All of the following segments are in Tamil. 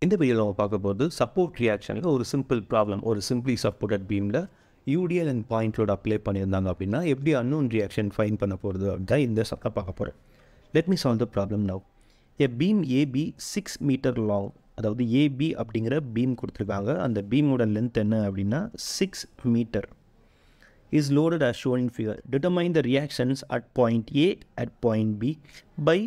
இந்த வீடியோவில் நம்ம பார்க்க போகிறது சப்போர்ட் ரியாக்ஷனில் ஒரு சிம்பிள் ப்ராப்ளம். ஒரு சிம்பிளி சப்போர்ட்டட் பீமில் UDL and point load apply பண்ணியிருந்தாங்க அப்படின்னா எப்படி அன்னோன் ரியாக்ஷன் ஃபைன் பண்ண போகிறது அப்படின்னா இந்த சட்டை பார்க்க போகிறேன். Let me solve the problem now. A beam AB 6 meter long, அதாவது ஏபி அப்படிங்கிற பீம் கொடுத்துருக்காங்க. அந்த பீமோட லென்த் என்ன அப்படின்னா 6 meter is loaded as shown in figure. Determine the reactions at point A at point B by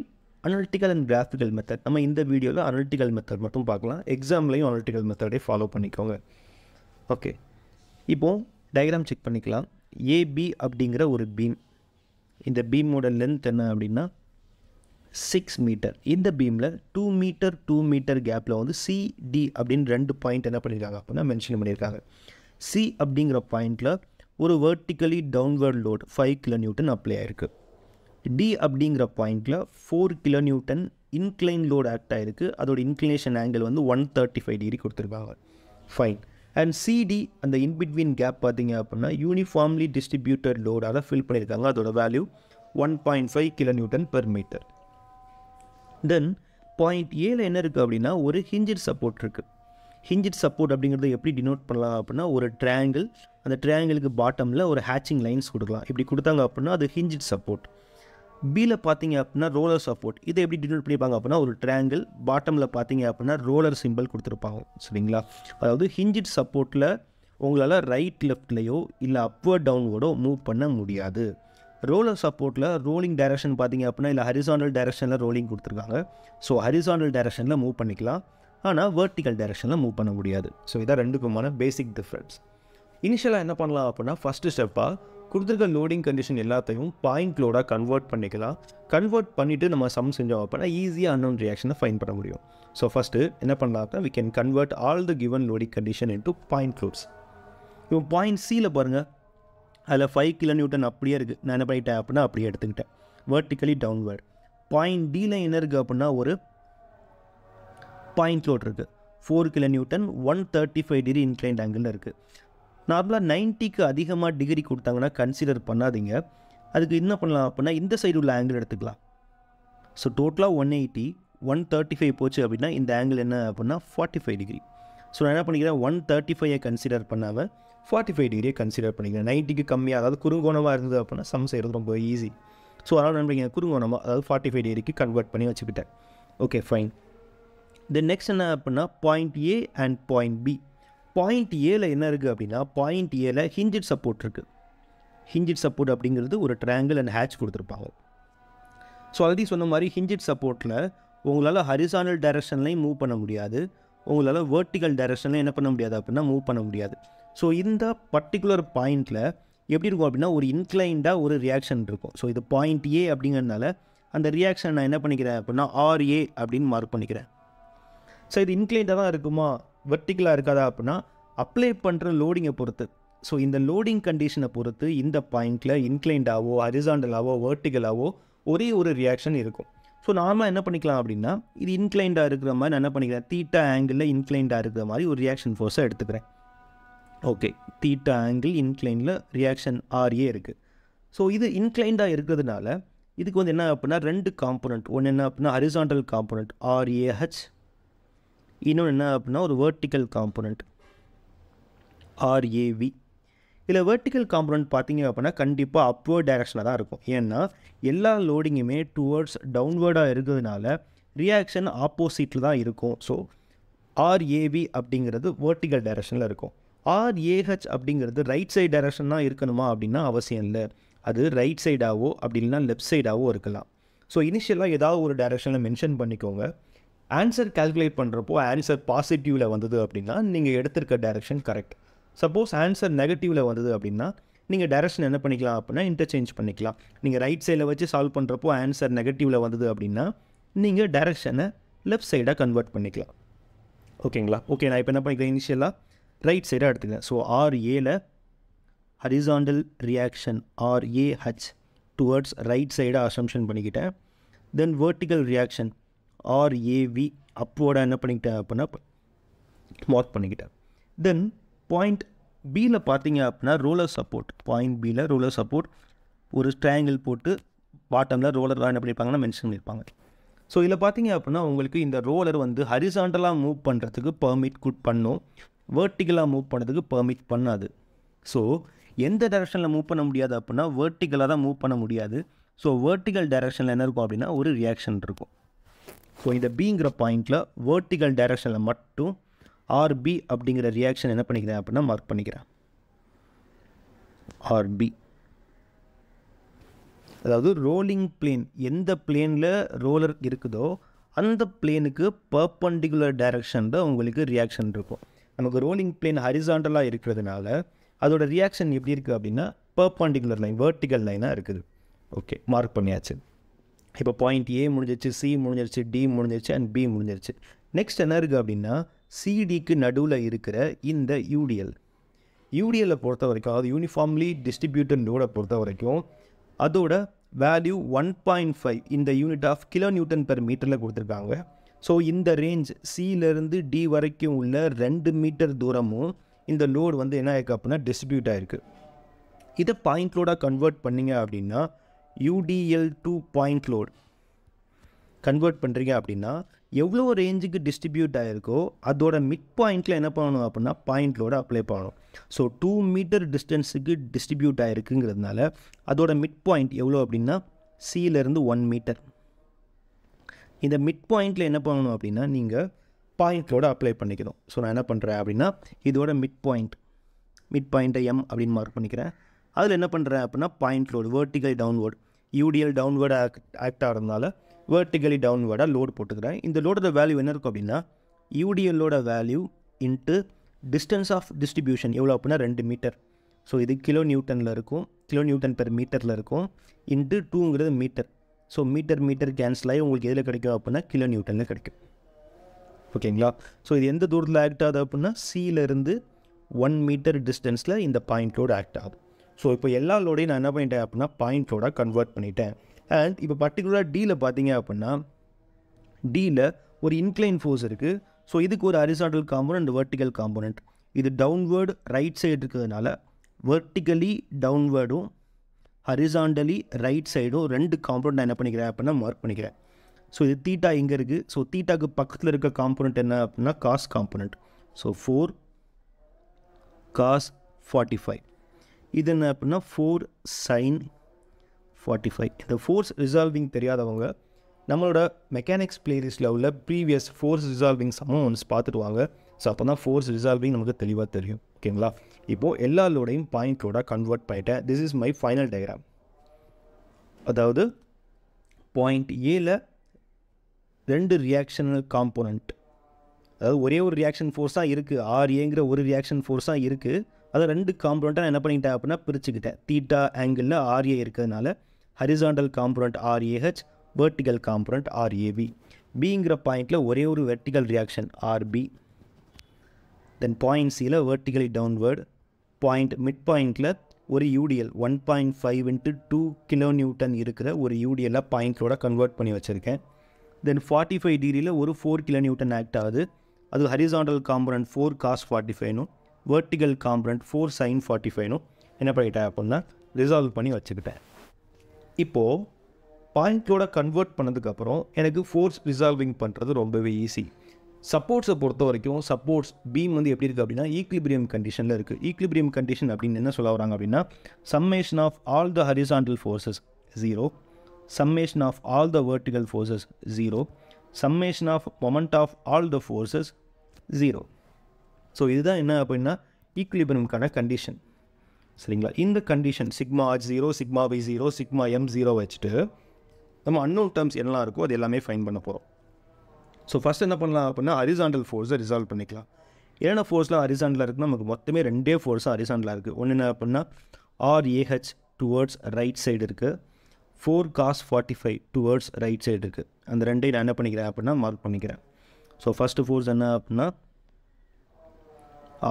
analytical and graphical method. நம்ம இந்த வீடியோவில் analytical method மட்டும் பார்க்கலாம். எக்ஸாம்லையும் analytical methodே ஃபாலோ பண்ணிக்கோங்க. ஓகே, இப்போது டயக்ராம் செக் பண்ணிக்கலாம். ஏபி அப்படிங்கிற ஒரு பீம், இந்த பீமோட லென்த் என்ன அப்படின்னா 6 மீட்டர். இந்த பீமில் 2 மீட்டர் கேப்பில் வந்து சிடி அப்படின்னு 2 பாயிண்ட் என்ன பண்ணியிருக்காங்க அப்படின்னா மென்ஷன் பண்ணியிருக்காங்க. சி அப்படிங்கிற பாயிண்டில் ஒரு vertically downward load 5 kN apply ஆகிருக்கு. டி அப்படிங்கிற பாயிண்டில் 4 kN இன்க்ளைன் லோட் ஆக்ட் ஆகிருக்கு. அதோட இன்க்ளினேஷன் ஆங்கிள் வந்து 135 டிகிரி கொடுத்துருக்காங்க. ஃபைன். அண்ட் சிடி அந்த இன்பிட்வீன் கேப் பார்த்தீங்க அப்படின்னா யூனிஃபார்ம்லி டிஸ்ட்ரிபியூட்டட் லோடால் ஃபில் பண்ணியிருக்காங்க. அதோட வேல்யூ 1.5 kN/மீட்டர். தென் பாயிண்ட் ஏல என்ன இருக்குது அப்படின்னா ஒரு ஹிஞ்சட் சப்போர்ட் இருக்குது. ஹிஞ்சட் சப்போர்ட் அப்படிங்கிறத எப்படி டினோட் பண்ணலாம் அப்படின்னா ஒரு ட்ரையாங்கிள், அந்த ட்ரையாங்கிளுக்கு பாட்டமில் ஒரு ஹேச்சிங் லைன்ஸ் கொடுக்கலாம். இப்படி கொடுத்தாங்க அப்படின்னா அது ஹிஞ்சட் சப்போர்ட். பியில் பார்த்தீங்க அப்படின்னா ரோலர் சப்போர்ட். இதை எப்படி டினோட் பண்ணியிருப்பாங்க அப்படின்னா ஒரு ட்ரையாங்கிள் பாட்டமில் பார்த்தீங்க அப்படின்னா ரோலர் சிம்பிள் கொடுத்துருப்பாங்க. சரிங்களா? அதாவது ஹிஞ்சட் சப்போர்ட்டில் உங்களால் ரைட் லெஃப்ட்லேயோ இல்லை அப்வர்ட் டவுன்வர்டோ மூவ் பண்ண முடியாது. ரோலர் சப்போர்ட்டில் ரோலிங் டைரக்ஷன் பார்த்தீங்க அப்படின்னா இல்லை ஹரிசாண்டல் டைரக்ஷனில் ரோலிங் கொடுத்துருக்காங்க. ஸோ ஹரிசாண்டல் டைரக்ஷனில் மூவ் பண்ணிக்கலாம், ஆனால் வெர்டிக்கல் டைரக்ஷனில் மூவ் பண்ண முடியாது. ஸோ இதான் ரெண்டுக்குமான பேசிக் டிஃப்ரென்ஸ். இனிஷியலாக என்ன பண்ணலாம் அப்படின்னா ஃபஸ்ட்டு ஸ்டெப்பாக கொடுத்துருக்க லோடிங் கண்டிஷன் எல்லாத்தையும் பாயிண்ட் லோடாக கன்வெர்ட் பண்ணிக்கலாம். கன்வெர்ட் பண்ணிவிட்டு நம்ம சம் செஞ்சோம் அப்படின்னா ஈஸியாக அன்னோன் ரியாக்ஷனை ஃபைன் பண்ண முடியும். ஸோ ஃபஸ்ட்டு என்ன பண்ணலாம் அப்படின்னா we can convert all the given loading condition into point loads. இப்போ பாயிண்ட் சியில் பாருங்கள், அதில் 5 kN அப்படியே இருக்குது. நான் என்ன பண்ணிட்டேன் அப்படின்னா அப்படியே எடுத்துக்கிட்டேன் வெர்டிக்கலி டவுன்வர்ட். பாயிண்ட் டியில் என்ன இருக்குது அப்படின்னா ஒரு பாயிண்ட் லோட் இருக்குது 4 kN 135 டிகிரி இன்க்ளைன்ட் ஆங்கிளில் இருக்குது. நார்மலாக 90க்கு அதிகமாக டிகிரி கொடுத்தாங்கன்னா கன்சிடர் பண்ணாதீங்க. அதுக்கு என்ன பண்ணலாம் அப்படின்னா இந்த சைடு உள்ள ஆங்கிள் எடுத்துக்கலாம். ஸோ டோட்டலாக 180 135 போச்சு அப்படின்னா இந்த ஆங்கிள் என்ன அப்படின்னா 45 டிகிரி. ஸோ நான் என்ன பண்ணிக்கிறேன் 135 கன்சிடர் பண்ணாமல் 45 டிகிரியை கன்சிடர் பண்ணிக்கிறேன். 90க்கு கம்மியாக, அதாவது குறுங்கோணமாக இருந்தது அப்படின்னா சம் செய்கிறது ரொம்ப ஈஸி. ஸோ அதனால் நினைக்கிறேன் குறுங்கோணமாக, அதாவது 45 டிகிரிக்கு கன்வெர்ட் பண்ணி வச்சுக்கிட்டேன். Okay, fine. தென் நெக்ஸ்ட் என்ன அப்படின்னா point A and point B. Point ஏல என்ன இருக்குது அப்படின்னா பாயிண்ட் ஏல ஹிஞ்சட் சப்போர்ட் இருக்குது. ஹிஞ்சட் சப்போர்ட் அப்படிங்கிறது ஒரு ட்ரையாங்கிள் அண்ட் ஹேட்ச் கொடுத்துருப்பாங்க. ஸோ ஆல்ரெடி சொன்ன மாதிரி ஹிஞ்சட் சப்போர்ட்டில் உங்களால் ஹரிசாண்டல் டைரக்ஷன்லையும் மூவ் பண்ண முடியாது, உங்களால் வெர்டிக்கல் டைரக்ஷன்லையும் என்ன பண்ண முடியாது அப்படின்னா மூவ் பண்ண முடியாது. ஸோ இந்த பர்டிகுலர் பாயிண்டில் எப்படி இருக்கும் அப்படின்னா ஒரு இன்க்ளைண்டாக ஒரு ரியாக்ஷன் இருக்கும். ஸோ இது பாயிண்ட் ஏ அப்படிங்கிறதுனால அந்த ரியாக்ஷன் நான் என்ன பண்ணிக்கிறேன் அப்படின்னா RA அப்படின்னு மார்க் பண்ணிக்கிறேன். ஸோ இது இன்க்ளைண்டாக தான் இருக்குமா, வெர்டிக்கலாக இருக்காதா அப்படின்னா அப்ளை பண்ணுற லோடிங்கை பொறுத்து. ஸோ இந்த லோடிங் கண்டிஷனை பொறுத்து இந்த பாயிண்டில் இன்க்ளைண்டாவோ ஹரிசாண்டலாவோ வெர்டிக்கலாவோ ஒரே ஒரு ரியாக்ஷன் இருக்கும். ஸோ நார்மலாக என்ன பண்ணிக்கலாம் அப்படின்னா இது இன்க்ளைண்டாக இருக்கிற மாதிரி நான் என்ன பண்ணிக்கிறேன் தீட்டா ஆங்கிளில் இன்க்ளைண்டாக இருக்கிற மாதிரி ஒரு ரியாக்ஷன் ஃபோர்ஸை எடுத்துக்கிறேன். ஓகே, தீட்டா ஆங்கிள் இன்க்ளைனில் ரியாக்ஷன் RA இருக்குது. ஸோ இது இன்க்ளைண்டாக இருக்கிறதுனால இதுக்கு வந்து என்ன அப்படின்னா 2 காம்போனண்ட். ஒன்று என்ன அப்படின்னா ஹரிசாண்டல் காம்போனண்ட் RAH, இன்னொன்று என்ன அப்படின்னா ஒரு வெர்டிக்கல் காம்போனண்ட் RAV. இதில் வெர்டிக்கல் காம்போனண்ட் பார்த்தீங்க அப்படின்னா கண்டிப்பாக அப்வர்ட் டைரக்ஷனில் தான் இருக்கும். ஏன்னா எல்லா லோடிங்குமே டுவர்ட்ஸ் டவுன்வர்டாக இருக்கிறதுனால ரியாக்ஷன் ஆப்போசிட்டில் தான் இருக்கும். ஸோ RAV அப்படிங்கிறது வெர்டிக்கல் டைரக்ஷனில் இருக்கும். RAH அப்படிங்கிறது ரைட் சைடு டைரக்ஷன் தான் இருக்கணுமா அப்படின்னா அவசியம் இல்லை. அது ரைட் சைடாவோ அப்படி இல்லைனா லெஃப்ட் சைடாவோ இருக்கலாம். ஸோ இனிஷியலாக ஏதாவது ஒரு டைரக்ஷனில் மென்ஷன் பண்ணிக்கோங்க. ஆன்சர் கால்குலேட் பண்ணுறப்போ ஆன்சர் பாசிட்டிவில் வந்தது அப்படின்னா நீங்கள் எடுத்திருக்க டைரக்ஷன் கரெக்ட். சப்போஸ் ஆன்சர் நெகட்டிவில் வந்தது அப்படின்னா நீங்கள் டைரக்ஷன் என்ன பண்ணிக்கலாம் அப்படின்னா இன்டர்சேஞ்ச் பண்ணிக்கலாம். நீங்கள் ரைட் சைடில் வச்சு சால்வ் பண்ணுறப்போ ஆன்சர் நெகட்டிவில் வந்தது அப்படின்னா நீங்கள் டைரக்ஷனை லெஃப்ட் சைடாக கன்வெர்ட் பண்ணிக்கலாம். ஓகேங்களா? ஓகே, நான் இப்போ என்ன பண்ணிக்கிறேன் இனிஷியலாக ரைட் சைடாக எடுத்துக்கிறேன். ஸோ RAல horizontal reaction RAH towards right சைடாக அசம்ஷன் பண்ணிக்கிட்டேன். தென் வெர்டிக்கல் ரியாக்ஷன் RAV அப்வர்டாக என்ன பண்ணிக்கிட்டேன் அப்படின்னா மார்க் பண்ணிக்கிட்டேன். தென் பாயிண்ட் பியில் பார்த்தீங்க அப்படின்னா ரோலர் சப்போர்ட். பாயிண்ட் பியில் ரோலர் சப்போர்ட் ஒரு ட்ரையாங்கிள் போட்டு பாட்டமில் ரோலர்லாம் என்ன பண்ணியிருப்பாங்கன்னா மென்ஷன் பண்ணியிருப்பாங்க. ஸோ இதில் பார்த்தீங்க அப்படின்னா உங்களுக்கு இந்த ரோலர் வந்து ஹரிசாண்டலாக மூவ் பண்ணுறதுக்கு பெர்மிட் பண்ணும், வேர்ட்டிக்கலாக மூவ் பண்ணுறதுக்கு பெர்மிட் பண்ணாது. ஸோ எந்த டைரெக்ஷனில் மூவ் பண்ண முடியாது அப்படின்னா வேர்ட்டிக்கலாக தான் மூவ் பண்ண முடியாது. ஸோ வேர்ட்டிக்கல் டைரெக்ஷனில் என்ன இருக்கும் அப்படின்னா ஒரு ரியாக்ஷன் இருக்கும். ஸோ இந்த பிங்கிற பாயிண்டில் வேர்ட்டிக்கல் டைரெக்ஷனில் மட்டும் ஆர்பி அப்படிங்கிற ரியாக்ஷன் என்ன பண்ணிக்கிறேன் அப்படின்னா மார்க் பண்ணிக்கிறேன். ஆர்பி அதாவது ரோலிங் பிளேன், எந்த பிளேனில் ரோலர் இருக்குதோ அந்த பிளேனுக்கு பர்பண்டிகுலர் டைரெக்ஷனில் உங்களுக்கு ரியாக்ஷன் இருக்கும். நமக்கு ரோலிங் பிளேன் ஹரிசாண்டலாக இருக்கிறதுனால அதோட ரியாக்ஷன் எப்படி இருக்குது அப்படின்னா பர்பண்டிகுலர் லைன், வேர்ட்டிக்கல் லைனாக இருக்குது. ஓகே, மார்க் பண்ணியாச்சு. இப்போ பாயிண்ட் ஏ முடிஞ்சிருச்சு, சி முடிஞ்சிருச்சு, டி முடிஞ்சிருச்சு அண்ட் பி முடிஞ்சிருச்சு. நெக்ஸ்ட் என்ன இருக்குது அப்படின்னா சிடிக்கு நடுவில் இருக்கிற இந்த யூடிஎல்லை பொறுத்த வரைக்கும், அதாவது யூனிஃபார்ம்லி டிஸ்ட்ரிபியூட்டட் லோடை பொறுத்த வரைக்கும் அதோட வேல்யூ 1.5 இந்த unit half kilo newton per மீட்டரில் கொடுத்துருக்காங்க. ஸோ இந்த ரேஞ்ச் சியிலேருந்து டி வரைக்கும் உள்ள 2 மீட்டர் தூரமும் இந்த லோடு வந்து என்ன ஆயிருக்கு அப்படின்னா டிஸ்ட்ரிபியூட் ஆகிருக்கு. இதை பாயிண்ட் லோடாக கன்வெர்ட் பண்ணிங்க அப்படின்னா UTL to point load convert பண்ணுறீங்க அப்படின்னா எவ்வளோ ரேஞ்சுக்கு டிஸ்ட்ரிபியூட் ஆகிருக்கோ அதோட மிட் பாயிண்டில் என்ன பண்ணணும் அப்படின்னா பாயிண்ட் லோட அப்ளை பண்ணணும். ஸோ 2 மீட்டர் டிஸ்டன்ஸுக்கு டிஸ்ட்ரிபியூட் ஆகிருக்குங்கிறதுனால அதோட மிட் பாயிண்ட் எவ்வளோ அப்படின்னா சியிலேருந்து 1 மீட்டர். இந்த மிட் பாயிண்டில் என்ன பண்ணணும் அப்படின்னா நீங்கள் பாயிண்ட் லோட அப்ளை பண்ணிக்கணும். ஸோ நான் என்ன பண்ணுறேன் அப்படின்னா இதோட மிட் பாயிண்ட்டை எம் அப்படின்னு மார்க் பண்ணிக்கிறேன். அதில் என்ன பண்ணுறேன் அப்படின்னா point load vertically downward, UDL downward act ஆகிறதுனால வேர்ட்டிக்கலி டவுன்வர்டாக லோடு போட்டுக்கிறேன். இந்த லோடோட வேல்யூ என்ன இருக்கும் அப்படின்னா யூடிஎல்லோட value into distance of distribution எவ்வளோ அப்படின்னா 2 மீட்டர். ஸோ இது கிலோ நியூட்டனில் இருக்கும், கிலோ நியூட்டன் பெர் மீட்டரில் இருக்கும், இன்ட்டு 2ங்கிறது மீட்டர். ஸோ மீட்டர் கேன்சல் ஆகி உங்களுக்கு எதில் கிடைக்கும் அப்படின்னா கிலோ நியூட்டனில் கிடைக்கும். ஓகேங்களா? ஸோ இது எந்த தூரத்தில் ஆக்ட் ஆகுது அப்படின்னா சியிலேருந்து 1 மீட்டர் டிஸ்டன்ஸில் இந்த பாயிண்ட் லோடு ஆக்ட் ஆகுது. ஸோ இப்போ எல்லா லோடையும் நான் என்ன பண்ணிட்டேன் அப்படின்னா பாயிண்ட் லோடாக கன்வெர்ட் பண்ணிட்டேன். அண்ட் இப்போ பர்டிகுலராக டியில் பார்த்தீங்க அப்படின்னா டியில் ஒரு இன்க்ளைன் ஃபோர்ஸ் இருக்குது. ஸோ இதுக்கு ஒரு ஹரிசாண்டல் காம்போனன்ட், வெர்டிக்கல் காம்போனன்ட். இது டவுன்வேர்டு ரைட் சைடு இருக்கிறதுனால வெர்டிக்கலி டவுன்வேர்டும் ஹரிசாண்டலி ரைட் சைடும் 2 காம்போனன்ட் நான் என்ன பண்ணிக்கிறேன் அப்படின்னா மார்க் பண்ணிக்கிறேன். ஸோ இது தீட்டா இங்கே இருக்குது. ஸோ தீட்டாக்கு பக்கத்தில் இருக்க காம்போனன்ட் என்ன அப்படின்னா காஸ் காம்போனன்ட். So 4 cos 45. இது என்ன அப்படின்னா 4 sin 45. இந்த ஃபோர்ஸ் ரிசால்விங் தெரியாதவங்க நம்மளோட மெக்கானிக்ஸ் பிளேலிஸ்ட்டில் உள்ள ப்ரீவியஸ் ஃபோர்ஸ் ரிசால்விங் சமம் ஒன்ஸ் பார்த்துட்டு வாங்க. ஸோ அப்போ தான் ஃபோர்ஸ் ரிசால்விங் நமக்கு தெளிவாக தெரியும். ஓகேங்களா? இப்போது எல்லா லோடையும் பாயிண்ட் லோடாக கன்வெர்ட் பண்ணிட்டேன். This is my final diagram. அதாவது பாயிண்ட் ஏல 2 ரியாக்ஷனல் காம்போனண்ட், அதாவது ஒரே ஒரு ரியாக்ஷன் ஃபோர்ஸாக இருக்குது, ஆர்ஏங்கிற ஒரு ரியாக்ஷன் ஃபோர்ஸாக இருக்குது. அதை 2 காம்போனண்ட்டாக நான் என்ன பண்ணிட்டேன் அப்படின்னா பிரிச்சுக்கிட்டேன். தீட்டா ஆங்கிளில் ஆர்ஏ இருக்கிறதுனால horizontal component RAH, vertical component RAB. பிங்கிற பாயிண்டில் ஒரே ஒரு vertical reaction RB. Then point சியில் வெர்டிக்கலி டவுன்வர்டு, பாயிண்ட் மிட் பாயிண்டில் ஒரு யூடிஎல் 1.5 × 2 கிலோ நியூட்டன் இருக்கிற ஒரு யூடிஎல்லை பாயிண்ட்லோட கன்வெர்ட் பண்ணி வச்சுருக்கேன். தென் 45 டிகிரியில் ஒரு 4 கிலோ நியூட்டன் ஆக்ட் ஆகுது. அது ஹரிசாண்டல் காம்போனண்ட் 4 cos 45னும் வெர்டிக்கல் காம்போனண்ட் 4 sin 45னும் என்ன பண்ணிட்டேன் அப்படின்னா ரிசால்வ் பண்ணி வச்சுக்கிட்டேன். இப்போது பாயிண்ட்லோட கன்வெர்ட் பண்ணதுக்கப்புறம் எனக்கு ஃபோர்ஸ் ரிசால்விங் பண்ணுறது ரொம்பவே ஈஸி. சப்போர்ட்ஸை பொறுத்த வரைக்கும் சப்போர்ட்ஸ் பீம் வந்து எப்படி இருக்குது அப்படின்னா ஈக்லிபிரியம் கண்டிஷனில் இருக்குது. ஈக்லிபிரியம் கண்டிஷன் அப்படின்னு என்ன சொல்ல வராங்க அப்படின்னா summation of all the horizontal forces 0, summation of all the vertical forces 0, summation of moment of all the forces 0. So இதுதான் என்ன அப்படின்னா ஈக்குலிபிரியம்கான கண்டிஷன். சரிங்களா? இந்த condition sigma R 0, sigma pi 0, sigma M 0 வச்சுட்டு நம்ம அன்னோன் டேர்ம்ஸ் என்னலாம் இருக்கோ அது எல்லாமே ஃபைன் பண்ண போகிறோம். ஸோ ஃபஸ்ட் என்ன பண்ணலாம் அப்படின்னா ஹரிசாண்டல் ஃபோர்ஸை ரிசால்வ் பண்ணிக்கலாம். என்னென்ன ஃபோர்ஸ்லாம் ஹரிசாண்டலாக இருக்குன்னா நமக்கு மொத்தமே 2 ஃபோர்ஸாக ஹரிசாண்டலாக இருக்குது. ஒன்று என்ன அப்படின்னா ஆர்ஏஹெச் டுவர்ட்ஸ் ரைட் சைடு இருக்குது, 4 cos 45 டுவர்ட்ஸ் ரைட் சைடு இருக்குது. அந்த 2ஐயும் நான் என்ன பண்ணிக்கிறேன் அப்படின்னா மார்க் பண்ணிக்கிறேன். ஸோ ஃபஸ்ட்டு ஃபோர்ஸ் என்ன அப்படின்னா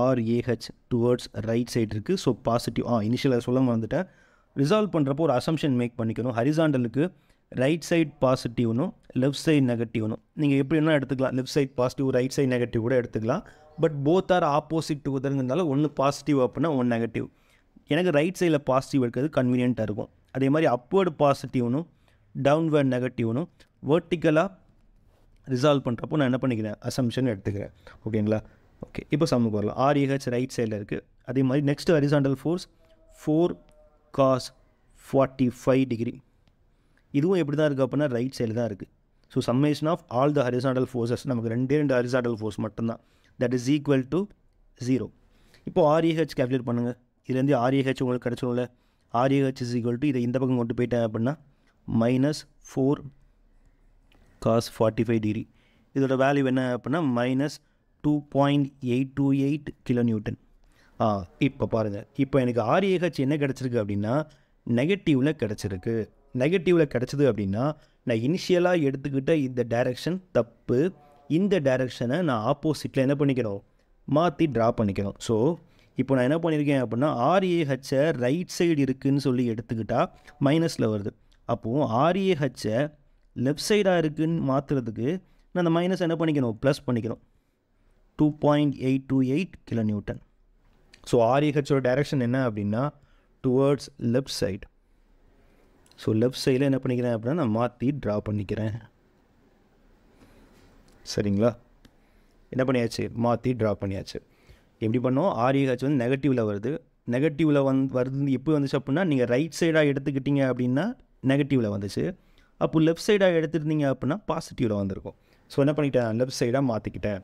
ஆர்ஏஹெச் டுவர்ட்ஸ் ரைட் சைடு இருக்குது. So positive. இனிஷியலாக சொல்ல மறந்துட்டேன். ரிசால்வ் பண்ணுறப்போ ஒரு அசம்ஷன் மேக் பண்ணிக்கணும். ஹரிசாண்டலுக்கு ரைட் சைட் பாசிட்டிவ்னும் லெஃப்ட் சைட் நெகட்டிவ்னும் நீங்கள் எப்படி என்ன எடுத்துக்கலாம். Left side positive, right side negative கூட எடுத்துக்கலாம். But both are opposite to அதர்ங்கிறதுனால ஒன்று பாசிட்டிவ் அப்படின்னா ஒன்று நெகட்டிவ். எனக்கு ரைட் சைடில் பாசிட்டிவ் இருக்கிறது கன்வீனியண்ட்டாக இருக்கும். அதே மாதிரி அப்வர்டு பாசிட்டிவ்னும் டவுன்வர்ட் நெகட்டிவ்னும் வெர்டிக்கலாக ரிசால்வ் பண்ணுறப்போ நான் என்ன பண்ணிக்கிறேன், அசம்ஷன் எடுத்துக்கிறேன். ஓகேங்களா? ஓகே, இப்போ சம்முக்கு வரலாம். RAH ரைட் சைடில் இருக்குது. அதே மாதிரி next horizontal force 4 cos 45 degree. இதுவும் எப்படி தான் இருக்குது அப்படின்னா ரைட் சைடில் தான் இருக்குது. So summation of all the horizontal forces, நமக்கு ரெண்டு ஹரிசாண்டல் ஃபோர்ஸ் மட்டும்தான், தட் இஸ் ஈக்குவல் டு 0. இப்போது RAH கேல்குலேட் பண்ணுங்கள். இதுலேருந்து RAH உங்களுக்கு கிடச்சிடும்ல. RAH இஸ் ஈக்குவல் டு இதை இந்த பக்கம் கொண்டு போயிட்டேன் அப்படின்னா -4 cos 45 டிகிரி. இதோட வேல்யூ என்ன அப்படின்னா -2.828 கிலோநியூட்டன். இப்போ பாருங்கள், இப்போ எனக்கு RAH என்ன கிடச்சிருக்கு அப்படின்னா நெகட்டிவில் கிடச்சிருக்கு. நெகட்டிவில் கிடச்சிது அப்படின்னா நான் இனிஷியலாக எடுத்துக்கிட்ட இந்த டைரெக்ஷன் தப்பு. இந்த டைரெக்ஷனை நான் ஆப்போசிட்டில் என்ன பண்ணிக்கிறோம், மாற்றி ட்ரா பண்ணிக்கிறோம். ஸோ இப்போ நான் என்ன பண்ணியிருக்கேன் அப்படின்னா RAHஐ ரைட் சைடு இருக்குதுன்னு சொல்லி எடுத்துக்கிட்டால் மைனஸில் வருது. அப்போது RAHஐ லெஃப்ட் சைடாக இருக்குதுன்னு மாற்றுறதுக்கு நான் அந்த மைனஸ் என்ன பண்ணிக்கணும், ப்ளஸ் பண்ணிக்கணும். 2.828 கிலோநியூட்டன். ஸோ RAHோட டைரெக்ஷன் என்ன அப்படின்னா towards left side. So left சைடில் என்ன பண்ணிக்கிறேன் அப்படின்னா நான் மாற்றி ட்ரா பண்ணிக்கிறேன். சரிங்களா? என்ன பண்ணியாச்சு, மாற்றி ட்ரா பண்ணியாச்சு. எப்படி பண்ணோம், RAH வந்து நெகட்டிவில் வருது. நெகட்டிவில் வருது எப்போ வந்துச்சு அப்படின்னா நீங்கள் ரைட் சைடாக எடுத்துக்கிட்டீங்க அப்படின்னா நெகட்டிவில் வந்துச்சு. அப்போ லெஃப்ட் சைடாக எடுத்துருந்தீங்க அப்படின்னா பாசிட்டிவில் வந்திருக்கும். ஸோ என்ன பண்ணிட்டேன், லெஃப்ட் சைடாக மாற்றிக்கிட்டேன்.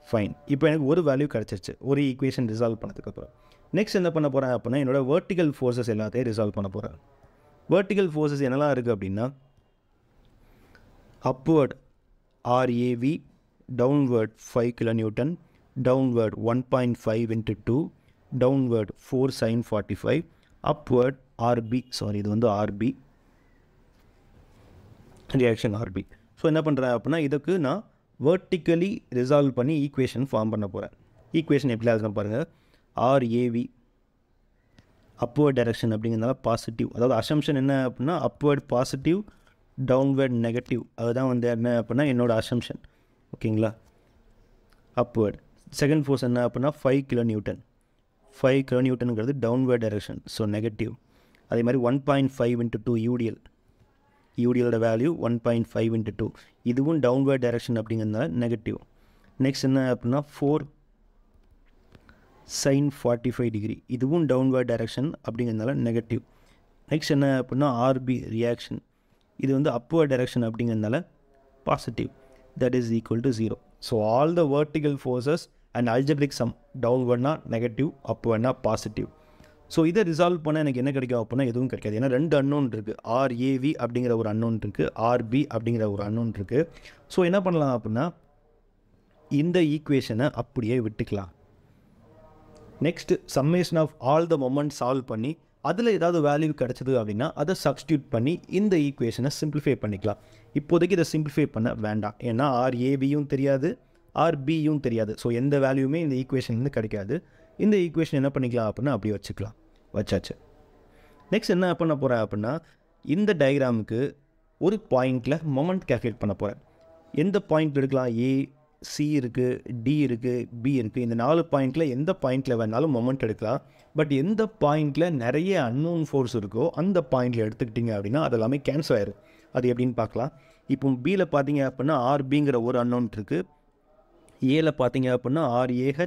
ஃபைன். இப்போ எனக்கு ஒரு வேல்யூ கிடச்சிருச்சு ஒரு ஈக்குவேஷன் ரிசால்வ் பண்ணதுக்கப்புறம். நெக்ஸ்ட் என்ன பண்ண போகிறேன் அப்படின்னா என்னோடய வெர்டிக்கல் ஃபோர்ஸஸ் எல்லாத்தையும் ரிசால்வ் பண்ண போகிறேன். வெர்டிக்கல் ஃபோர்ஸஸ் என்னெல்லாம் இருக்குது அப்படின்னா upward RAV, downward 5 kilonewton, downward 1.5 into 2, downward 4 sin 45, upward RB, இது வந்து RB, reaction RB. ஸோ என்ன பண்ணுறேன் அப்படின்னா இதுக்கு நான் vertically ரிசால்வ் பண்ணி ஈக்குவேஷன் ஃபார்ம் பண்ண போகிறேன். ஈக்குவேஷன் எப்படி ஆகுதுன்னு பாருங்கள். RAV upward டைரக்ஷன் அப்படிங்கிறதுனால பாசிட்டிவ், அதாவது அசம்ஷன் என்ன அப்படின்னா upward பாசிட்டிவ், downward நெகட்டிவ். அதுதான் வந்து என்ன அப்படின்னா என்னோடய அசம்ஷன். ஓகேங்களா? upward. செகண்ட் ஃபோர்ஸ் என்ன அப்படின்னா 5 கிலோநியூட்டன். 5 கிலோநியூட்டனுங்கிறது டவுன்வர்ட் டைரக்ஷன், ஸோ நெகட்டிவ். அதே மாதிரி 1.5 into 2 UDL. UDLோட வேல்யூ 1.5 into 2, இதுவும் டவுன்வர்ட் டைரக்ஷன் அப்படிங்கிறதுனால நெகட்டிவ். நெக்ஸ்ட் என்ன அப்படின்னா 4 sin 45 டிகிரி, இதுவும் டவுன்வர்ட் டைரக்ஷன் அப்படிங்கிறதுனால நெகட்டிவ். நெக்ஸ்ட் என்ன அப்படின்னா RB ரியாக்ஷன், இது வந்து அப்வர்ட் டைரக்ஷன் அப்படிங்கிறதுனால positive, that is equal to 0. So all the vertical forces and algebraic sum, downwardனா நெகட்டிவ், upwardனா பாசிட்டிவ். ஸோ இதை ரிசால்வ் பண்ண எனக்கு என்ன கிடைக்கும் அப்படின்னா எதுவும் கிடைக்காது. ஏன்னா ரெண்டு அன்னோன் இருக்குது. RAV அப்படிங்கிற ஒரு அன்னோன் இருக்குது, RB அப்படிங்கிற ஒரு அன்னோன் இருக்குது. ஸோ என்ன பண்ணலாம் அப்படின்னா இந்த ஈக்குவேஷனை அப்படியே விட்டுக்கலாம். Next summation of all the moment solve பண்ணி அதில் ஏதாவது வேல்யூ கிடச்சிது அப்படின்னா அதை சப்ஸ்டியூட் பண்ணி இந்த ஈக்குவேஷனை சிம்பிளிஃபை பண்ணிக்கலாம். இப்போதைக்கு இதை சிம்பிளிஃபை பண்ண வேண்டாம், ஏன்னா RAVயும் தெரியாது, RBயும் தெரியாது. ஸோ எந்த வேல்யூமே இந்த ஈக்குவேஷன்லேருந்து கிடைக்காது. இந்த ஈக்குவேஷன் என்ன பண்ணிக்கலாம் அப்படின்னா அப்படியே வச்சுக்கலாம். வச்சாச்சு. நெக்ஸ்ட் என்ன பண்ண போகிறேன் அப்படின்னா இந்த டயக்ராமுக்கு ஒரு பாயிண்டில் மொமெண்ட் கேல்குலேட் பண்ண போகிறேன். எந்த பாயிண்ட் எடுக்கலாம், A, C இருக்குது, D இருக்குது, B இருக்குது. இந்த 4 பாயிண்டில் எந்த பாயிண்டில் வேணாலும் மொமெண்ட் எடுக்கலாம். பட் எந்த பாயிண்டில் நிறைய அன்னோன் ஃபோர்ஸ் இருக்கோ அந்த பாயிண்டில் எடுத்துக்கிட்டிங்க அப்படின்னா அது எல்லாமே கேன்சல் ஆயிடும். அது எப்படின்னு பார்க்கலாம். இப்போ Bயில் பார்த்தீங்க அப்படின்னா RBங்கிற ஒரு அன்னோன் இருக்குது. Aயில் பார்த்தீங்க அப்படின்னா RAH,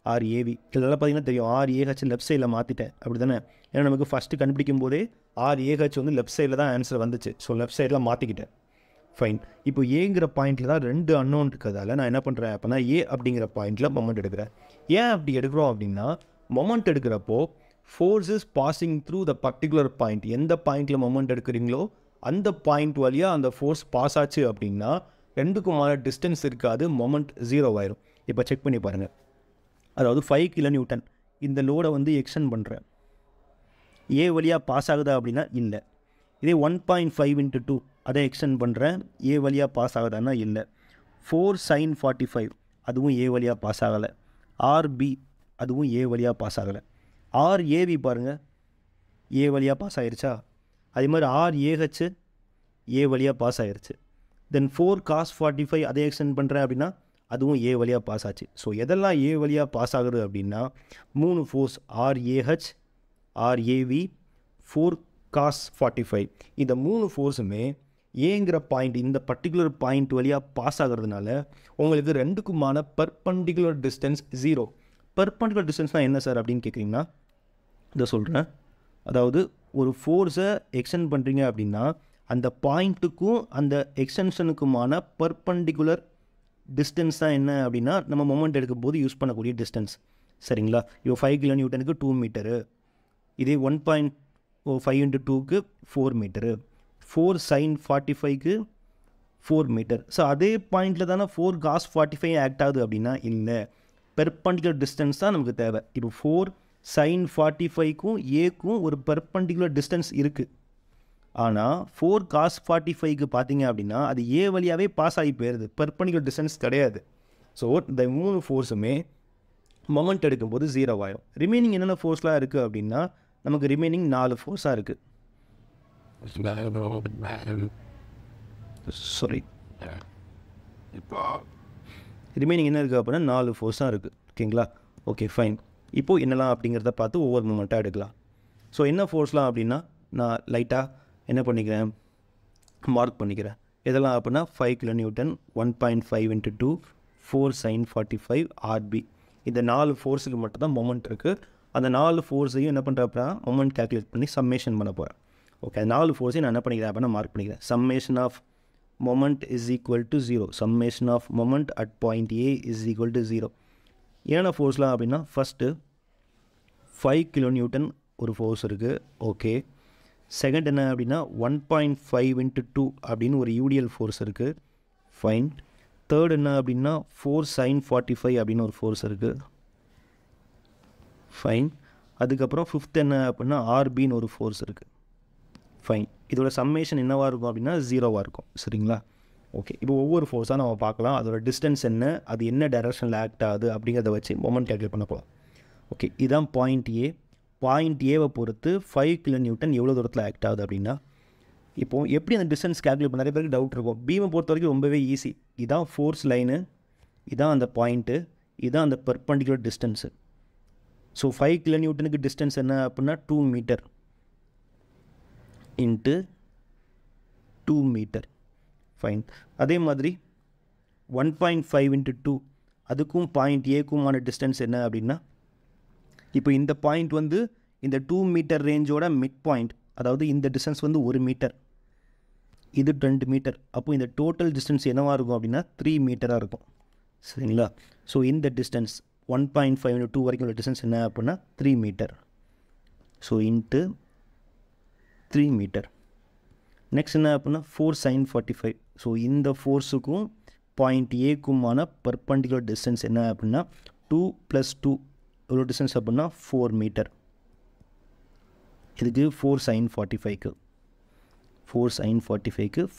RAV. இதெல்லாம் பார்த்தீங்கன்னா தெரியும். RAH லெஃப்ட் சைடில் மாற்றிட்டேன், அப்படி தானே? ஏன்னா நமக்கு ஃபஸ்ட்டு கண்டுபிடிக்கும் போதே RAH வந்து லெஃப்ட் சைடில் தான் ஆன்சர் வந்துச்சு. ஸோ லெஃப்ட் சைடில் மாற்றிக்கிட்டேன். ஃபைன். இப்போ ஏங்கிற பாயிண்டில் தான் 2 அன்னோன் இருக்கிறதால நான் என்ன பண்ணுறேன் அப்படின்னா A அப்படிங்கிற பாயிண்டில் மொமெண்ட் எடுக்கிறேன். ஏன் அப்படி எடுக்கிறோம் அப்படின்னா மொமெண்ட் எடுக்கிறப்போ force is passing through the particular point. எந்த பாயிண்டில் மொமெண்ட் எடுக்கிறீங்களோ அந்த பாயிண்ட் வழியாக அந்த ஃபோர்ஸ் பாஸ் ஆச்சு அப்படின்னா ரெண்டுக்குமான டிஸ்டன்ஸ் இருக்காது, மொமெண்ட் 0 ஆயிரும். இப்போ செக் பண்ணி பாருங்கள். அதாவது 5 கிலோநியூட்டன் இந்த லோடை வந்து எக்ஸ்டெண்ட் பண்ணுறேன். A வழியாக பாஸ் ஆகுதா அப்படின்னா இல்லை. இதே 1.5 into 2 அதை எக்ஸ்டெண்ட் பண்ணுறேன். A வழியாக பாஸ் ஆகுதான்னா இல்லை. 4 sin 45 அதுவும் A வழியாக பாஸ் ஆகலை. RB அதுவும் A வழியாக பாஸ் ஆகலை. RAV பாருங்கள், A வழியாக பாஸ் ஆகிருச்சா? அதே மாதிரி RAH A வழியாக பாஸ் ஆகிருச்சு. தென் 4 cos 45 அதை எக்ஸ்டெண்ட் பண்ணுறேன் அப்படின்னா அதுவும் A வழியாக பாஸ் ஆச்சு. ஸோ எதெல்லாம் A வழியாக பாஸ் ஆகுது அப்படின்னா 3 ஃபோர்ஸ் RAH, RAV, 4 cos 45. இந்த 3 ஃபோர்ஸுமே ஏங்கிற பாயிண்ட் இந்த பர்டிகுலர் பாயிண்ட் வழியாக பாஸ் ஆகிறதுனால உங்களுக்கு ரெண்டுக்குமான பர்பண்டிகுலர் டிஸ்டன்ஸ் 0. பர்பண்டிகுலர் டிஸ்டன்ஸ்னால் என்ன சார் அப்படின்னு கேட்குறீங்கன்னா இதை சொல்கிறேன். அதாவது ஒரு ஃபோர்ஸை எக்ஸ்டெண்ட் பண்ணுறீங்க அப்படின்னா அந்த பாயிண்ட்டுக்கும் அந்த எக்ஸ்டென்ஷனுக்குமான பர்பண்டிகுலர் டிஸ்டன்ஸ் தான் என்ன அப்படின்னா நம்ம மொமெண்ட் எடுக்கும்போது யூஸ் பண்ணக்கூடிய டிஸ்டன்ஸ். சரிங்களா? இப்போ 5 kN 2 மீட்டரு, இதே 1.5 × 2க்கு 4 மீட்டரு, 4 sin 45க்கு 4 மீட்டர். ஸோ அதே பாயிண்டில் தானே 4 cos 45 ஆக்ட் ஆகுது அப்படின்னா இல்லை, பெர்பண்டிகுலர் டிஸ்டன்ஸ் தான் நமக்கு தேவை. இப்போ 4 sin 45க்கும் ஏக்கும் ஒரு பெர்பண்டிகுலர் டிஸ்டன்ஸ் இருக்குது. ஆனால் 4 cos 45க்கு பார்த்தீங்க அப்படின்னா அது ஏ வழியாகவே பாஸ் ஆகி போயிடுது, பெர்பண்டிகுலர் டிஸ்டன்ஸ் கிடையாது. ஸோ இந்த 3 ஃபோர்ஸுமே மொமெண்ட் எடுக்கும்போது 0 ஆயிடும். ரிமைனிங் என்னென்ன ஃபோர்ஸ்லாம் இருக்குது அப்படின்னா நமக்கு ரிமைனிங் 4 ஃபோர்ஸாக இருக்குது. சாரி, ரிமைனிங் என்ன இருக்குது அப்படின்னா 4 ஃபோர்ஸாக இருக்குது. ஓகேங்களா? Okay fine. இப்போது என்னலாம் அப்படிங்கிறத பார்த்து ஒவ்வொரு மொமெண்ட்டாக எடுக்கலாம். ஸோ என்ன ஃபோர்ஸ்லாம் அப்படின்னா நான் லைட்டாக என்ன பண்ணிக்கிறேன், மார்க் பண்ணிக்கிறேன். இதெல்லாம் அப்படின்னா 5 kN 1.5 × 2 4 sin 45 RB. இந்த 4 ஃபோர்ஸுக்கு மட்டும் தான் மொமெண்ட் இருக்குது. அந்த 4 ஃபோர்ஸையும் என்ன பண்ணுறப்ப மொமெண்ட் கால்குலேட் பண்ணி சம்மேஷன் பண்ண போகிறேன். ஓகே, 4 ஃபோர்ஸையும் நான் என்ன பண்ணிக்கிறேன் அப்படின்னா மார்க் பண்ணிக்கிறேன். Summation of moment is equal to 0. Summation of moment at point A is equal to 0. என்னென்ன ஃபோர்ஸ்லாம் அப்படின்னா ஃபஸ்ட்டு 5 kN ஒரு ஃபோர்ஸ் இருக்குது. ஓகே, செகண்ட் என்ன அப்படின்னா 1.5 × 2 அப்படின்னு ஒரு யூடிஎல் ஃபோர்ஸ் இருக்குது. ஃபைன். தேர்ட் என்ன அப்படின்னா 4 sin 45 அப்படின்னு ஒரு ஃபோர்ஸ் இருக்குது. ஃபைன். அதுக்கப்புறம் ஃபிஃப்த் என்ன அப்படின்னா ஆர்பின்னு ஒரு ஃபோர்ஸ் இருக்குது. ஃபைன். இதோட சம்மேஷன் என்னவாக இருக்கும் அப்படின்னா 0வாக இருக்கும். சரிங்களா? ஓகே, இப்போ ஒவ்வொரு ஃபோர்ஸாக நம்ம பார்க்கலாம். அதோட டிஸ்டன்ஸ் என்ன, அது என்ன டைரக்ஷனில் ஆக்ட் ஆகுது அப்படிங்கிறத வச்சு மொமெண்ட் கால்குலேட் பண்ண போகலாம். ஓகே, இதுதான் பாயிண்ட் ஏ. பாயிண்ட் ஏவை பொறுத்து 5 kN எவ்வளோ தூரத்தில் ஆக்ட் ஆகுது அப்படின்னா இப்போது எப்படி அந்த டிஸ்டன்ஸ் கேல்குலேட் பண்ண நிறைய பேருக்கு டவுட் இருக்கும். பீமை பொறுத்த வரைக்கும் ரொம்பவே ஈஸி. இதான் ஃபோர்ஸ் லைனு, இதான் அந்த பாயிண்ட்டு, இதான் அந்த perpendicular distance. So 5 kN distance என்ன அப்படின்னா 2 மீட்டர் இன்ட்டு 2 மீட்டர். ஃபைன். அதே மாதிரி 1.5 × 2 அதுக்கும் பாயிண்ட் ஏக்குமான டிஸ்டன்ஸ் என்ன அப்படின்னா இப்போ இந்த பாயிண்ட் வந்து இந்த 2 மீட்டர் ரேஞ்சோட மிட் பாயிண்ட், அதாவது இந்த டிஸ்டன்ஸ் வந்து 1 மீட்டர், இது 2 மீட்டர். அப்போது இந்த டோட்டல் டிஸ்டன்ஸ் என்னவாக இருக்கும் அப்படின்னா 3 மீட்டராக இருக்கும். சரிங்களா? ஸோ இந்த டிஸ்டன்ஸ் 1.5 × 2 வரைக்கும் உள்ள டிஸ்டன்ஸ் என்ன அப்படின்னா 3 meter. So into 3 meter. Next என்ன அப்படின்னா 4 sin 45. ஸோ இந்த ஃபோர்ஸுக்கும் பாயிண்ட் ஏக்குமான பர்பண்டிகுலர் டிஸ்டன்ஸ் என்ன அப்படின்னா 2 + 2 எவ்வளோ டிஸ்டன்ஸ் அப்படின்னா 4 மீட்டர். இதுக்கு 4 sin 45க்கு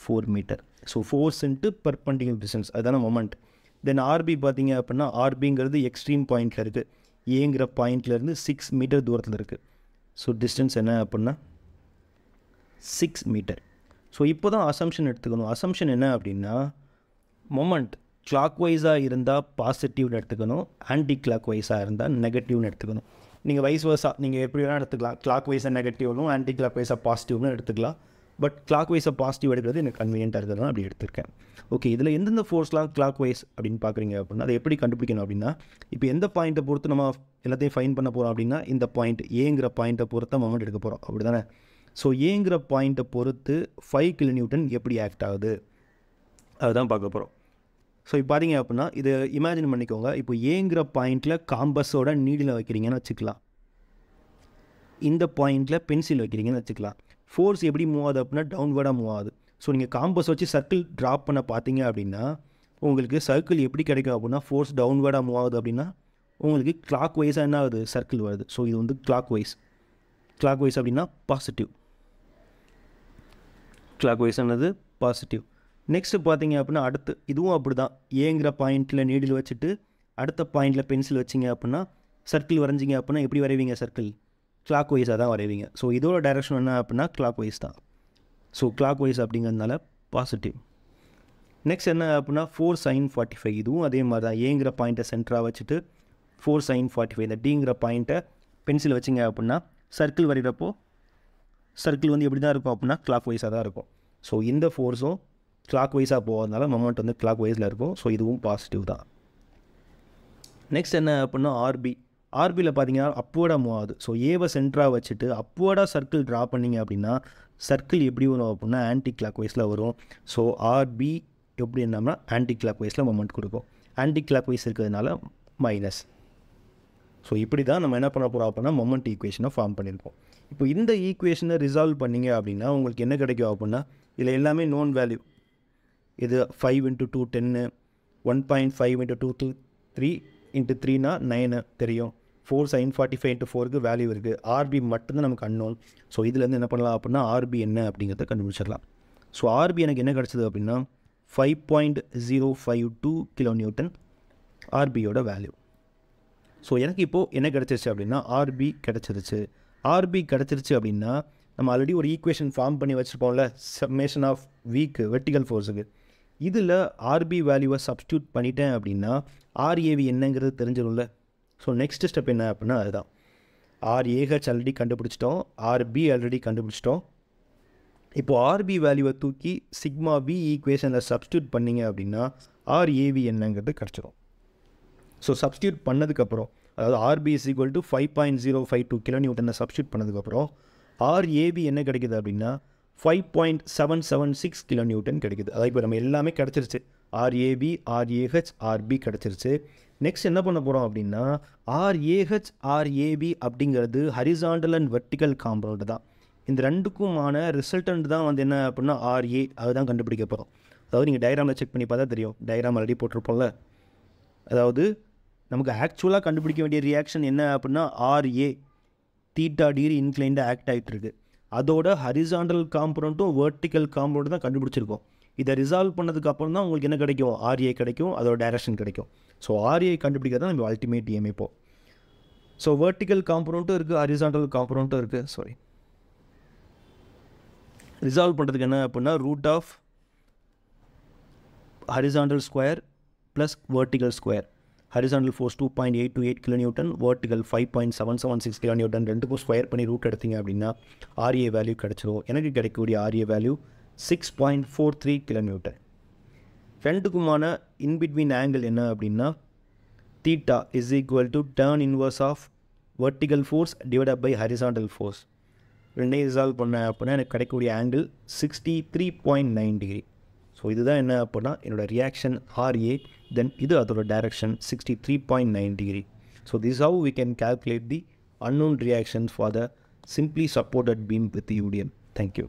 4 meter. So force into perpendicular distance அதுதான மொமெண்ட். தென் ஆர்பி பார்த்தீங்க அப்படின்னா ஆர்பிங்கிறது எக்ஸ்ட்ரீம் பாயிண்டில் இருக்குது. ஏங்கிற பாயிண்ட்லேருந்து 6 மீட்டர் தூரத்தில் இருக்குது. ஸோ டிஸ்டன்ஸ் என்ன அப்படின்னா 6 மீட்டர். ஸோ இப்போ தான் அசம்ஷன் எடுத்துக்கணும். அசம்ஷன் என்ன அப்படின்னா மொமெண்ட் கிளாக் வைஸாக இருந்தால் பாசிட்டிவ்னு எடுத்துக்கணும், ஆன்டி கிளாக் வைஸாக இருந்தால் நெகட்டிவ்னு எடுத்துக்கணும். நீங்கள் வைஸ் வர்ஸா நீங்கள் எப்படி வேணால் எடுத்துக்கலாம். கிளாக் வைஸாக நெகட்டிவ்னும் ஆன்டி கிளாக் வைஸாக பாசிட்டிவ்னு எடுத்துக்கலாம். பட் கிளாக் வைஸாக பாசிட்டிவ் எடுக்கிறது எனக்கு கன்வீனியன்ட்டாக இருக்கிறது அப்படி எடுத்திருக்கேன். ஓகே, இதில் எந்தெந்த ஃபோர்ஸ்லாம் கிளாக் வைஸ் அப்படின்னு பார்க்குறீங்க அப்படின்னா அதை எப்படி கண்டுபிடிக்கணும் அப்படின்னா இப்போ எந்த பாயிண்ட்டை பொறுத்து நம்ம எல்லாத்தையும் ஃபைன் பண்ண போகிறோம் அப்படின்னா இந்த பாயிண்ட் ஏங்கிற பாயிண்ட்டை பொறுத்து மொமெண்ட் எடுக்க போகிறோம். அப்படி தானே? ஸோ ஏங்கிற பாயிண்ட்டை பொறுத்து 5 kN எப்படி ஆக்ட் ஆகுது அதுதான் பார்க்க போகிறோம். ஸோ இப்போ பார்த்தீங்க அப்படின்னா இதை இமேஜின் பண்ணிக்கோங்க. இப்போ ஏங்கிற பாயிண்டில் காம்பஸோட நீடில் வைக்கிறீங்கன்னு வச்சுக்கலாம், இந்த பாயிண்டில் பென்சில் வைக்கிறீங்கன்னு வச்சுக்கலாம். ஃபோர்ஸ் எப்படி மூவ் ஆகுது அப்படின்னா டவுன்வர்டாக மூவ் ஆகுது. ஸோ நீங்கள் காம்பஸ் வச்சு சர்க்கிள் ட்ராப் பண்ண பார்த்தீங்க அப்படின்னா உங்களுக்கு சர்க்கிள் எப்படி கிடைக்கும் அப்படின்னா ஃபோர்ஸ் டவுன்வர்டாக மூவ் ஆகுது அப்படின்னா உங்களுக்கு கிளாக் வைஸாக என்ன ஆகுது சர்க்கிள் வருது. ஸோ இது வந்து கிளாக் வைஸ் அப்படின்னா பாசிட்டிவ். கிளாக் வைஸ் ஆனது பாசிட்டிவ். நெக்ஸ்ட்டு பார்த்தீங்க அப்படின்னா அடுத்து இதுவும் அப்படி தான். ஏங்கிற பாயிண்ட்டில் நீடில் வச்சுட்டு அடுத்த பாயிண்டில் பென்சில் வச்சிங்க அப்படின்னா சர்க்கிள் வரைஞ்சிங்க அப்படின்னா எப்படி வரைவீங்க சர்க்கிள் கிளாக் வைஸாக தான் வரைவீங்க. ஸோ இதோட டைரக்ஷன் என்ன அப்படின்னா கிளாக் வைஸ் தான். ஸோ கிளாக் வைஸ் அப்படிங்கிறதுனால பாசிட்டிவ். நெக்ஸ்ட் என்ன அப்படின்னா 4 sin 45. இதுவும் அதே மாதிரி தான். ஏங்கிற பாயிண்ட்டை சென்டராக வச்சுட்டு 4 sin 45 இந்த டிங்கிற பாயிண்ட்டை பென்சில் வச்சிங்க அப்படின்னா சர்க்கிள் வரைகிறப்போ சர்க்கிள் வந்து எப்படி தான் இருக்கும் அப்படின்னா கிளாக் வைஸாக தான் இருக்கும். ஸோ இந்த ஃபோர்ஸும் கிளாக் வைஸாக போகிறதுனால மொமெண்ட் வந்து கிளாக் வைஸில் இருக்கும். ஸோ இதுவும் பாசிட்டிவ் தான். நெக்ஸ்ட் என்ன அப்படின்னா ஆர்பியில் பார்த்தீங்கன்னா அப்வர்டாக மூவ் ஆகுது. ஸோ ஏவை சென்டராக வச்சுட்டு அப்வர்டாக சர்க்கிள் ட்ரா பண்ணிங்க அப்படின்னா சர்க்கிள் எப்படி வரும் அப்படின்னா ஆன்டி கிளாக் வைஸில் வரும். ஸோ ஆர்பி எப்படி என்னன்னா ஆன்டி கிளாக் வைஸில் மொமெண்ட் கொடுக்கும். ஆன்டி கிளாக் வைஸ் இருக்கிறதுனால மைனஸ். ஸோ இப்படி தான் நம்ம என்ன பண்ண போகிறோம் அப்படின்னா மொமெண்ட் ஈக்குவேஷனை ஃபார்ம் பண்ணியிருக்கோம். இப்போ இந்த ஈக்குவேஷனை ரிசால்வ் பண்ணிங்க அப்படின்னா உங்களுக்கு என்ன கிடைக்கும் அப்படின்னா இதில் எல்லாமே நோன் வேல்யூ. இது 5 × 2 10, 1.5 × 2 3 × 3னா 9 தெரியும். 4 sin 45 × 4க்கு வேல்யூ இருக்குது. ஆர்பி மட்டும்தான் நமக்கு அன்னோன். ஸோ இதுலேருந்து என்ன பண்ணலாம் அப்படின்னா ஆர்பி என்ன அப்படிங்கிறத கண்டுபிடிச்சிடலாம். ஸோ ஆர்பி எனக்கு என்ன கிடச்சிது அப்படின்னா 5.052 kN ஆர்பியோட வேல்யூ. ஸோ எனக்கு இப்போது என்ன கிடச்சிருச்சு அப்படின்னா ஆர்பி கிடச்சிருச்சு. ஆர்பி கிடச்சிருச்சு அப்படின்னா நம்ம ஆல்ரெடி ஒரு ஈக்குவேஷன் ஃபார்ம் பண்ணி வச்சுருப்போம்ல, சம்மேஷன் ஆஃப் வீக்கு வெர்டிகல் ஃபோர்ஸுக்கு. இதில் ஆர்பி வேல்யூவை சப்ஸ்டியூட் பண்ணிட்டேன் அப்படின்னா ஆர்ஏவி என்னங்கிறது தெரிஞ்சிடும்ல. ஸோ நெக்ஸ்ட் ஸ்டெப் என்ன அப்படின்னா அதுதான். ஆர்ஏஹெச் ஆல்ரெடி கண்டுபிடிச்சிட்டோம், ஆர்பி ஆல்ரெடி கண்டுபிடிச்சிட்டோம். இப்போது ஆர்பி வேல்யூவை தூக்கி சிக்மா வி ஈக்குவேஷனில் சப்ஸ்டியூட் பண்ணிங்க அப்படின்னா ஆர்ஏவி என்னங்கிறது கிடச்சிரும். ஸோ சப்ஸ்டியூட் பண்ணதுக்கப்புறம் அதாவது RB is equal to 5.052 kN substitute பண்ணதுக்கப்புறம் ஆர்ஏபி என்ன கிடைக்குது அப்படின்னா 5.776 kN கிடைக்குது. அதாவது இப்போ நம்ம எல்லாமே கிடச்சிருச்சு. ஆர்ஏபி, ஆர்ஏஹெச், ஆர்பி கிடச்சிருச்சு. நெக்ஸ்ட் என்ன பண்ண போகிறோம் அப்படின்னா ஆர்ஏஹெச், ஆர்ஏபி அப்படிங்கிறது ஹரிசாண்டல் அண்ட் வெர்டிக்கல் காம்பவுண்டு தான். இந்த ரெண்டுக்குமான ரிசல்டன்ட் தான் வந்து என்ன அப்படின்னா ஆர்ஏ, அதுதான் கண்டுபிடிக்க போகிறோம். அதாவது நீங்கள் டயக்ராமில் செக் பண்ணி பார்த்தா தெரியும். டயக்ராம் ஆல்ரெடி போட்டிருப்போம்ல. அதாவது நமக்கு ஆக்சுவலாக கண்டுபிடிக்க வேண்டிய ரியாக்ஷன் என்ன அப்படின்னா ஆர்ஏ தீட்டா டிகிரி இன்க்ளைண்டாக ஆக்ட் ஆகிட்டு இருக்கு. அதோட ஹரிசாண்டல் காம்பவுண்டும் வெர்டிக்கல் காம்பவுண்டு தான் கண்டுபிடிச்சிருக்கோம். இதை ரிசால்வ் பண்ணதுக்கு அப்புறம் தான் உங்களுக்கு என்ன கிடைக்கும், ஆர்ஏ கிடைக்கும், அதோட டைரக்ஷன் கிடைக்கும். ஸோ ஆர்ஏ கண்டுபிடிக்கிறது தான் நம்ம அல்டிமேட் ஏம். இப்போ ஸோ வெர்டிக்கல் காம்பவுண்ட்டும் இருக்குது, ஹரிசாண்டல் காம்பவுண்ட்டும் இருக்குது. ரிசால்வ் பண்ணுறதுக்கு என்ன அப்படின்னா root of horizontal square plus vertical square. Horizontal force 2.828 kN, vertical 5.776 kN, ரெண்டுக்கும் ஸ்கொயர் பண்ணி ரூட் எடுத்தீங்க அப்படின்னா ஆர்ஏ வேல்யூ கிடச்சிரும். எனக்கு கிடைக்கக்கூடிய ஆர்ஏ வேல்யூ 6.43 kN. ரெண்டுக்குமான இன்பிட்வீன் ஆங்கிள் என்ன அப்படின்னா theta is equal to tan inverse of vertical force divided by horizontal force. ரெண்டையும் ரிசால்வ் பண்ண அப்படின்னா எனக்கு கிடைக்கக்கூடிய ஆங்கிள் 63.9 டிகிரி. ஸோ இதுதான் என்ன அப்படின்னா என்னோடய ரியாக்ஷன் ஆர்ஏ, தென் இது அதோட direction 63.9 degree. So this how we can calculate the unknown reactions for the simply supported beam with the UDM. Thank you.